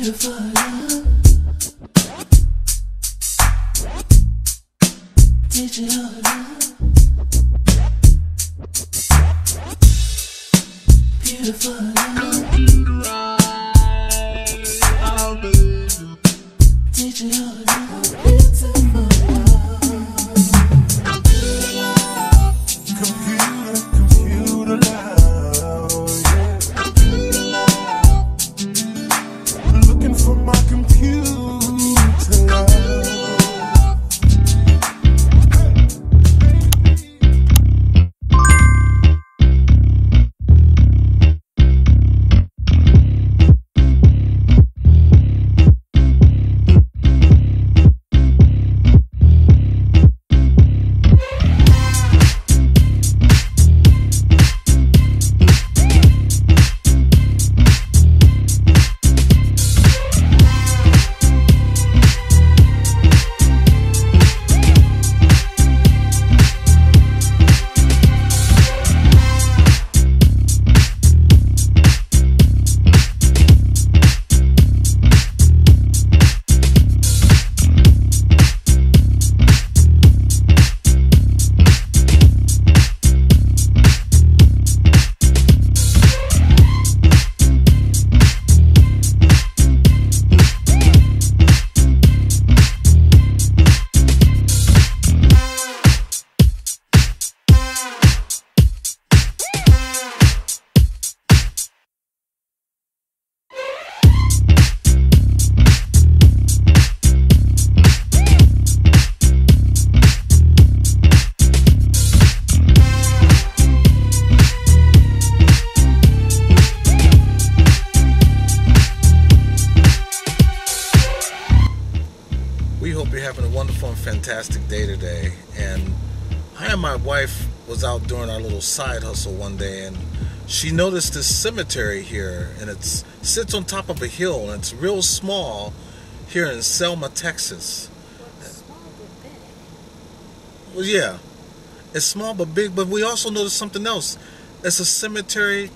Beautiful love. Digital love. Beautiful love. Digital love. Beautiful love. Computer love. Yeah. Looking for my computer love. We hope you're having a wonderful and fantastic day today. And I and my wife was out doing our little side hustle one day, and she noticed this cemetery here, and it sits on top of a hill, and it's real small here in Selma, Texas. Well, yeah, it's small but big, but we also noticed something else. It's a cemetery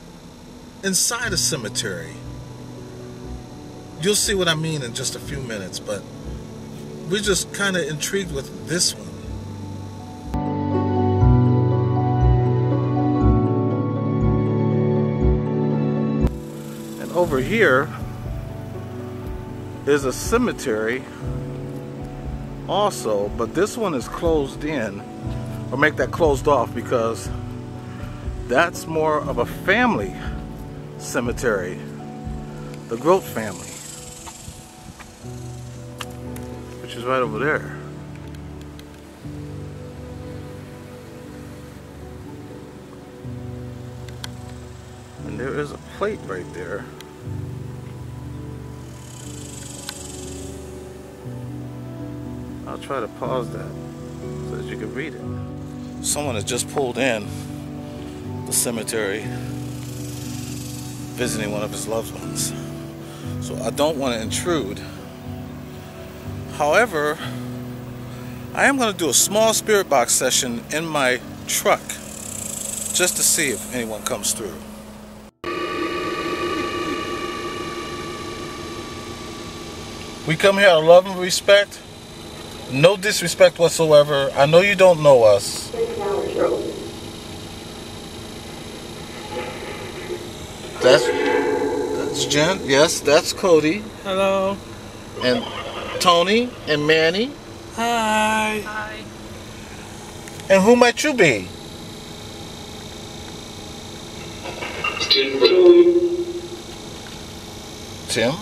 inside a cemetery. You'll see what I mean in just a few minutes, but we're just kind of intrigued with this one. And over here is a cemetery also, but this one is closed in, or make that closed off, because that's more of a family cemetery, the Grote family, which is right over there. And there is a plate right there. I'll try to pause that so that you can read it. Someone has just pulled in the cemetery visiting one of his loved ones. So I don't want to intrude. However, I am going to do a small spirit box session in my truck just to see if anyone comes through. We come here out of love and respect. No disrespect whatsoever. I know you don't know us. That's Jenn. Yes, that's Cody. Hello. And Tony and Manny. Hi. Hi. And who might you be? Tim?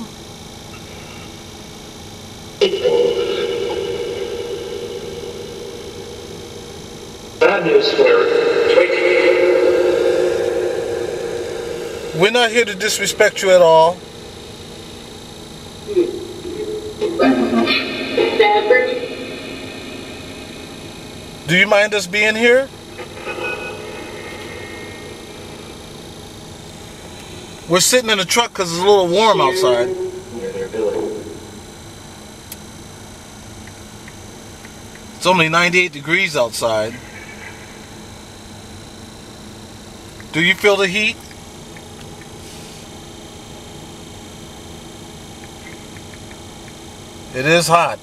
Bad news for We're not here to disrespect you at all. Do you mind us being here? We're sitting in the truck because it's a little warm outside. It's only 98 degrees outside. Do you feel the heat? It is hot.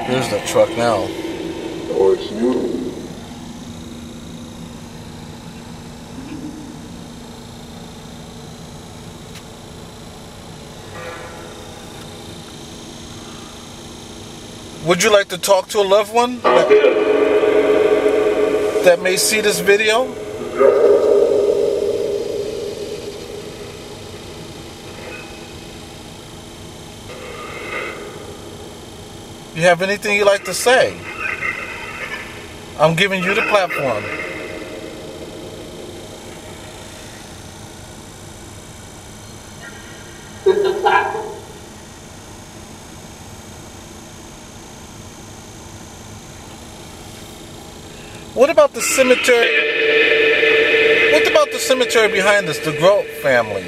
Here's the truck now. Or it's new. Would you like to talk to a loved one that may see this video? You have anything you'd like to say? I'm giving you the platform. What about the cemetery? What about the cemetery behind us, the Grote family?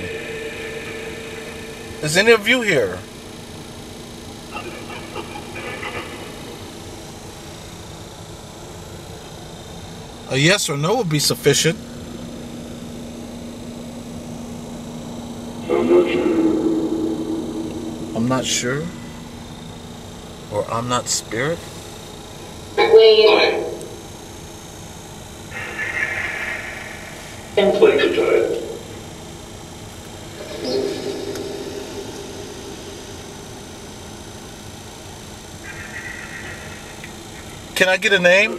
Is any of you here? A yes or no would be sufficient. I'm not sure. Or I'm not spirit. Can I get a name?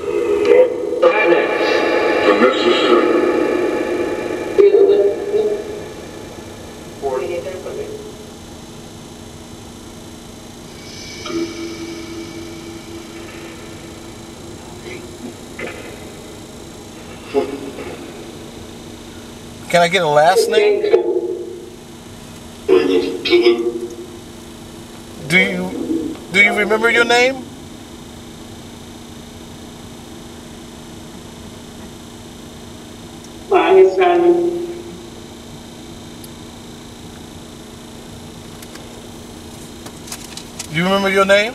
Can I get a last name? Do you remember your name? Do you remember your name?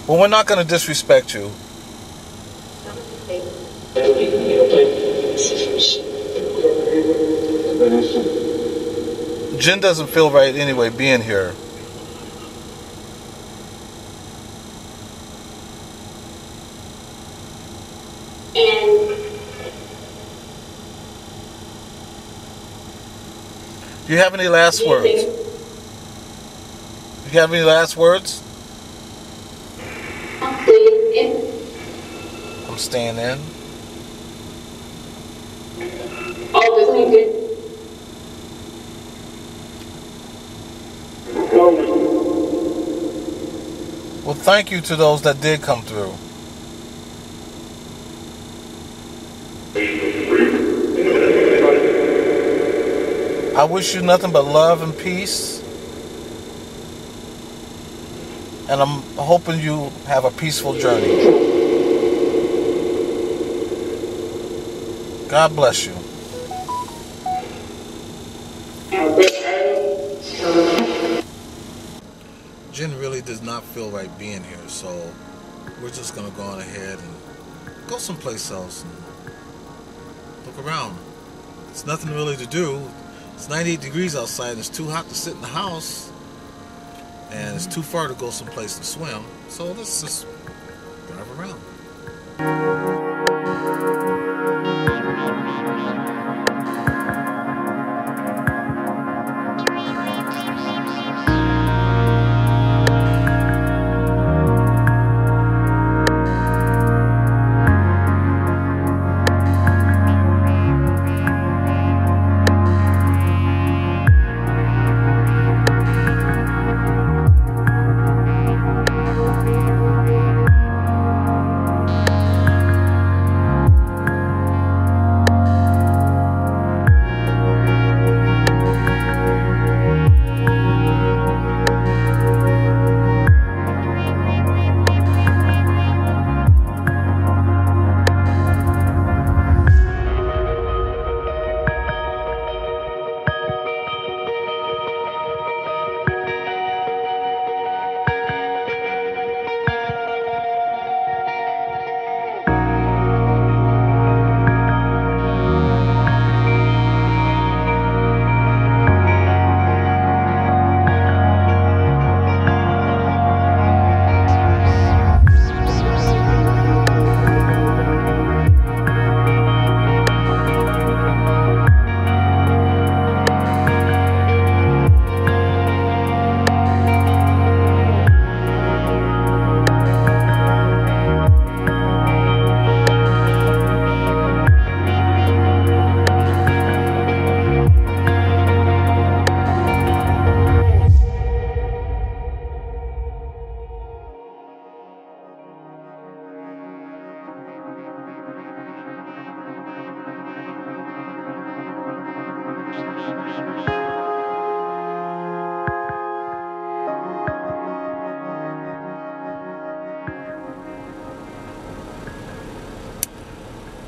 Well, we're not going to disrespect you. Jenn doesn't feel right anyway being here. Do you have any last words? Do you have any last words? I'm staying in. Well, thank you to those that did come through. I wish you nothing but love and peace. And I'm hoping you have a peaceful journey. God bless you. Jenn really does not feel right being here, so we're just going to go on ahead and go someplace else and look around. It's nothing really to do. It's 98 degrees outside and it's too hot to sit in the house. And it's too far to go someplace and swim. So let's just drive around.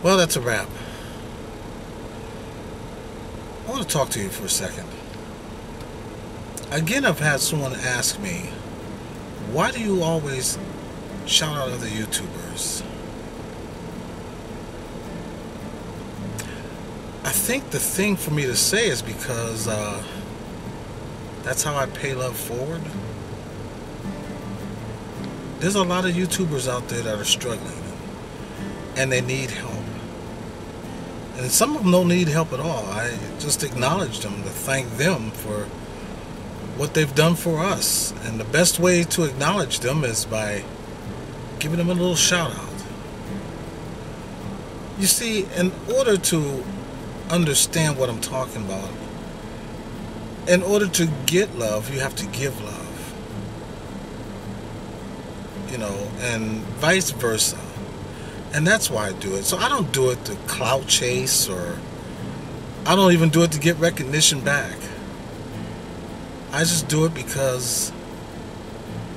Well, that's a wrap. I want to talk to you for a second. Again, I've had someone ask me, why do you always shout out other YouTubers? I think the thing for me to say is because that's how I pay love forward. There's a lot of YouTubers out there that are struggling and they need help. And some of them don't need help at all. I just acknowledge them to thank them for what they've done for us. And the best way to acknowledge them is by giving them a little shout out. You see, in order to understand what I'm talking about, in order to get love, you have to give love. You know, and vice versa. And that's why I do it. So I don't do it to clout chase, or I don't even do it to get recognition back. I just do it because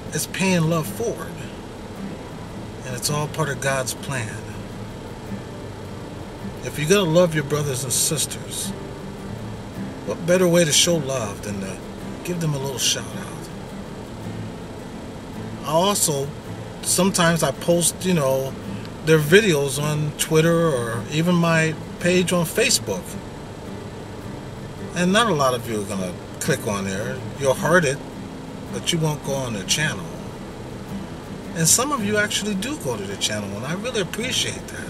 it's paying love forward. And it's all part of God's plan. If you're going to love your brothers and sisters, what better way to show love than to give them a little shout out? I also, sometimes I post, their videos on Twitter or even my page on Facebook. And not a lot of you are going to click on there. You'll heard it, but you won't go on their channel. And some of you actually do go to the channel, and I really appreciate that,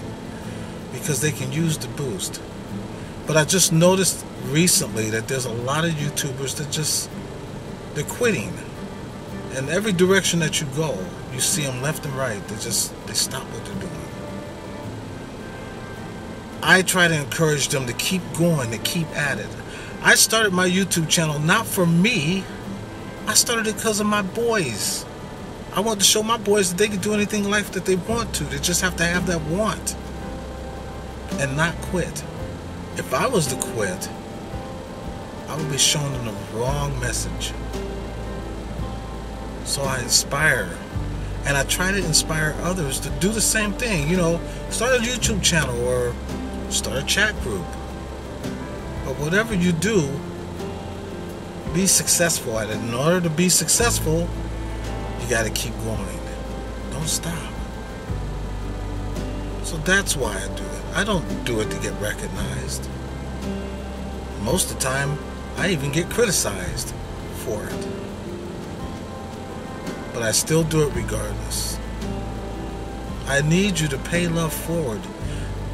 because they can use the boost. But I just noticed recently that there's a lot of YouTubers that they're quitting. And every direction that you go, you see them left and right. They stop what they're doing. I try to encourage them to keep going, to keep at it. I started my YouTube channel not for me. I started it because of my boys. I want to show my boys that they can do anything in life that they want to. They just have to have that want and not quit. If I was to quit, I would be showing them the wrong message. So I inspire, and I try to inspire others to do the same thing. Start a YouTube channel or start a chat group. But whatever you do, be successful at it. In order to be successful, you got to keep going. Don't stop. So that's why I do it. I don't do it to get recognized. Most of the time, I even get criticized for it. But I still do it regardless. I need you to pay love forward.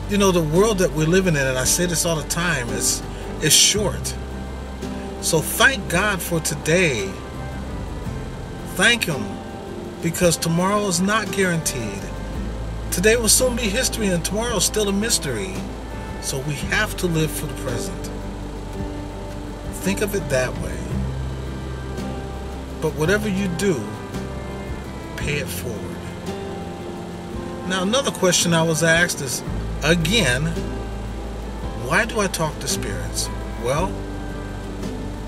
The world that we're living in, and I say this all the time, is short. So thank God for today. Thank Him, because tomorrow is not guaranteed. Today will soon be history, and tomorrow is still a mystery. So we have to live for the present. Think of it that way. But whatever you do, pay it forward. Now, another question I was asked is, again, why do I talk to spirits? Well,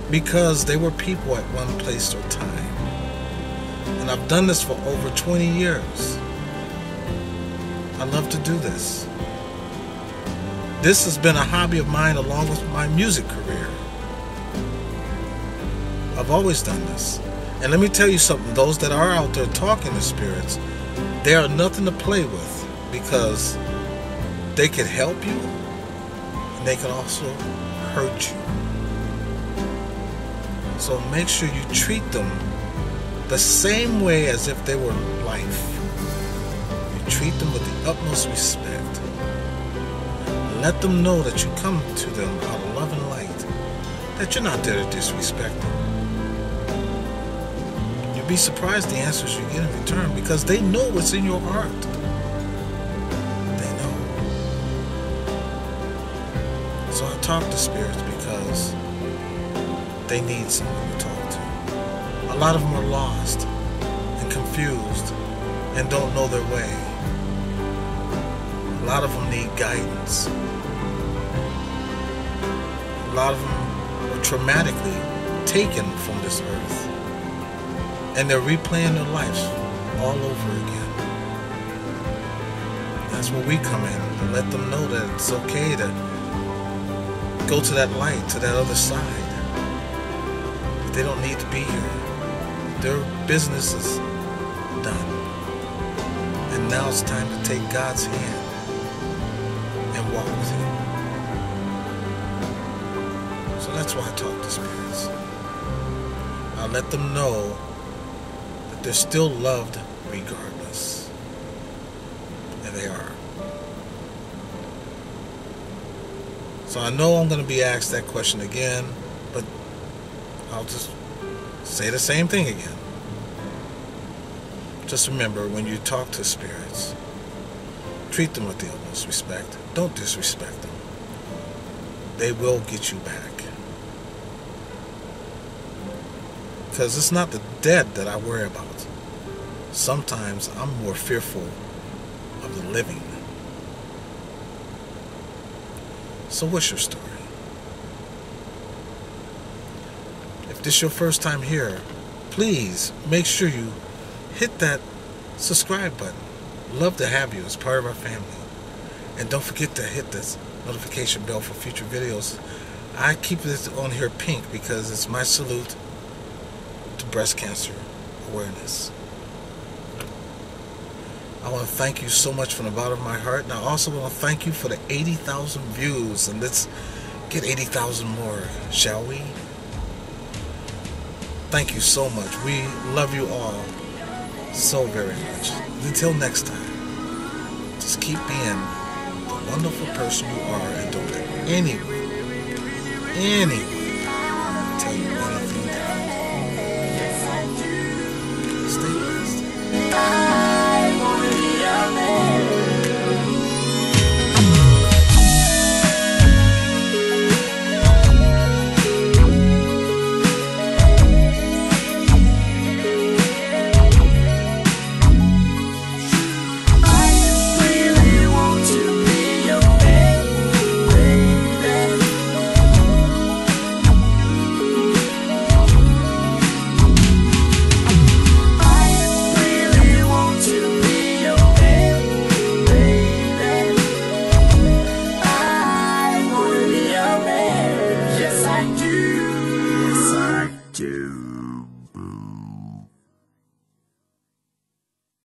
because they were people at one place or time. And I've done this for over 20 years. I love to do this. This has been a hobby of mine along with my music career. I've always done this. And let me tell you something, those that are out there talking to spirits, they are nothing to play with, because they could help you and they can also hurt you. So make sure you treat them the same way as if they were life. You treat them with the utmost respect. Let them know that you come to them out of love and light, that you're not there to disrespect them. Be surprised the answers you get in return, because they know what's in your heart. They know. So I talk to spirits because they need someone to talk to. A lot of them are lost and confused and don't know their way. A lot of them need guidance. A lot of them were traumatically taken from this earth. And they're replaying their lives all over again. That's where we come in and let them know that it's okay to go to that light, to that other side. That they don't need to be here. Their business is done. And now it's time to take God's hand and walk with Him. So that's why I talk to spirits. I let them know that they're still loved regardless. And they are. So I know I'm going to be asked that question again, but I'll just say the same thing again. Just remember, when you talk to spirits, treat them with the utmost respect. Don't disrespect them. They will get you back. Because it's not the dead that I worry about. Sometimes I'm more fearful of the living. So what's your story? If this is your first time here, please make sure you hit that subscribe button. Love to have you as part of our family. And don't forget to hit this notification bell for future videos. I keep this on here pink because it's my salute to breast cancer awareness. I want to thank you so much from the bottom of my heart. And I also want to thank you for the 80,000 views. And let's get 80,000 more, shall we? Thank you so much. We love you all so very much. Until next time, just keep being the wonderful person you are, and don't let anyone